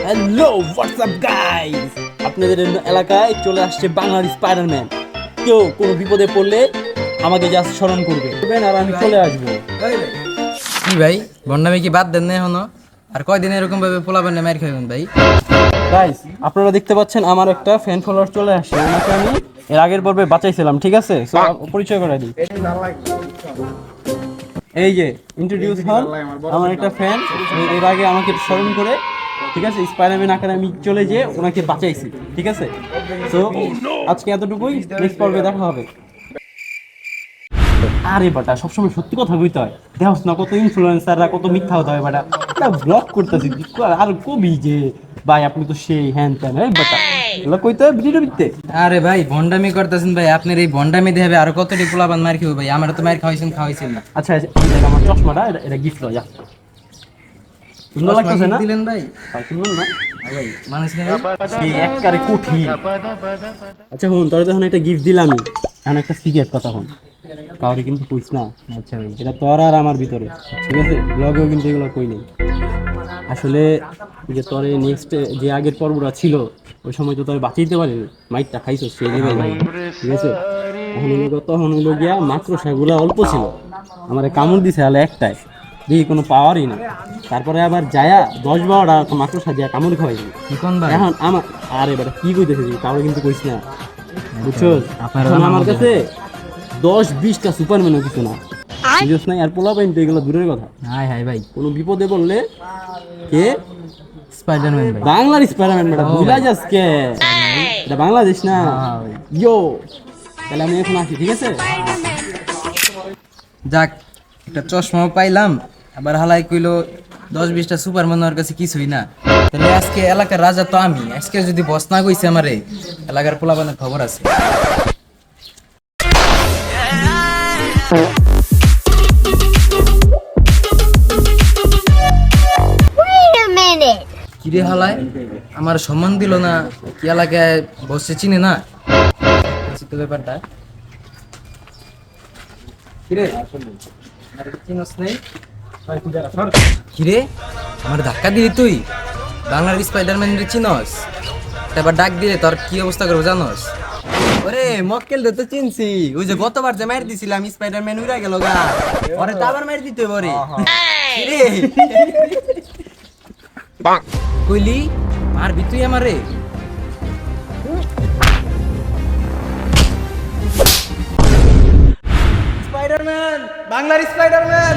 Hello WhatsApp guys, আপনাদের এলাকায় চলে আসছে বাংলার স্পাইডারম্যান। কেউ কোনো বিপদে পড়লে আমাকে জাস্ট স্মরণ করবেন আর আমি চলে আসবো। কি ভাই ভন্ডামি কি বাদ দেন না এখনো? আর কয়দিন এরকম ভাবে পোলাবেন না মার খাবেন ভাই? গাইস, আপনারা দেখতে পাচ্ছেন আমার একটা ফ্যান ফলোয়ার চলে আসছে। ওনাকে আমি এর আগের পর্বে বাঁচাইছিলাম, ঠিক আছে? সো পরিচয় করে দিই। এই যে ইন্ট্রোডিউস হল আমার একটা ফ্যান, এর আগে আমাকে স্মরণ করে, ঠিক আছে, স্পাইডারম্যান আকারে আমি চলে যেয়ে ওনাকে বাঁচাইছি, ঠিক আছে? তো আজকে এতটুকুই, নেক্সট পর্বে দেখা হবে। আরে বাটা, সবসময় সত্যি কথা কইতে হয়। দেখছ না কত ইনফ্লুয়েন্সাররা কত মিথ্যা হতে হয় বাটা। এটা ব্লগ করতেছি আর কবি যে ভাই আপনি তো সেই হ্যান ত্যান, এই বাটা এগুলো কইতে হয় ভিডিও দিতে। আরে ভাই ভন্ডামি করতেছেন ভাই, আপনার এই ভন্ডামি দেখাবে আর কতটি পোলাবান মার খাবে ভাই? আমার তো মার খাওয়াইছেন না। আচ্ছা এই দেখ আমার চশমাটা, এটা গিফট লও যা। সুন্দর লাগতেছে না? দিলেন ভাই? সুন্দর না ভাই মানুষ না সেই একবারে কুঠি। আচ্ছা হুন, তোর যখন একটা গিফট দিলামই, এখন একটা সিক্রেট কথা হন, কাউরে কিন্তু কইস না। আচ্ছা ভাই, এটা তোর আর আমার ভিতরে, ঠিক আছে? ব্লগেও কিন্তু এগুলো কই নেই। আসলে যে তোর নেক্সট যে আগের পর্বটা ছিল, ওই সময় তো তোর বাঁচাইতে পারি, মাইকটা খাইছো সেই লেভেল, ঠিক আছে? তখন হইলো গিয়া মাকড়সাগুলা অল্প ছিল, আমার কামড় দিছে হলে একটাই, দেখি কোনো পাওয়ারই না। তারপরে আবার যায়া 10-12টা মাকড়সা দিয়া কামড় খাওয়াই। কোন ভাই? এখন আমার আরে বেটা কি কইতেছিস, কাউরে কিন্তু কইস না, বুঝছো? আপনার এখন আমার কাছে 10-20টা সুপারম্যানও কিছু না, বুঝছ না? আর পোলা পাইন তো এগুলো দূরের কথা। হাই হাই ভাই, কোনো বিপদে পড়লে কে? স্পাইডারম্যান ভাই। বাংলার স্পাইডারম্যান বেটা, ভুলা যাস কে? এটা বাংলাদেশ না। ইয়ো, তাহলে আমি এখন আসি, ঠিক আছে? যাক, একটা চশমাও পাইলাম, আবার হালাই কইলো 10-20টা সুপারম্যান ওর কাছে কিছুই না। তাহলে আজকে এলাকার রাজা তো আমি, আজকে যদি বস না কইছে আমারে, এলাকার পোলাপানের খবর আছে। Wait a minute. কিরে হালাই আমার সম্মান দিল না, কি এলাকায় বসে চিনে না? বুঝছি তো ব্যাপারটা। কিরে আমার চিনস নেই? কিরে আমার ধাক্কা দিলি তুই? বাংলার স্পাইডারম্যান রে চিনস? তারপর ডাক দিলে তোর কি অবস্থা করবো জানোস? ওরে মক্কেল দে তো চিনছি, ওই যে গতবার যে মার দিছিলাম স্পাইডারম্যান উড়া গেল গা, ওরে তো আবার মার দিতে পারে। কিরে কইলি মারবি তুই আমারে? স্পাইডারম্যান, বাংলার স্পাইডারম্যান।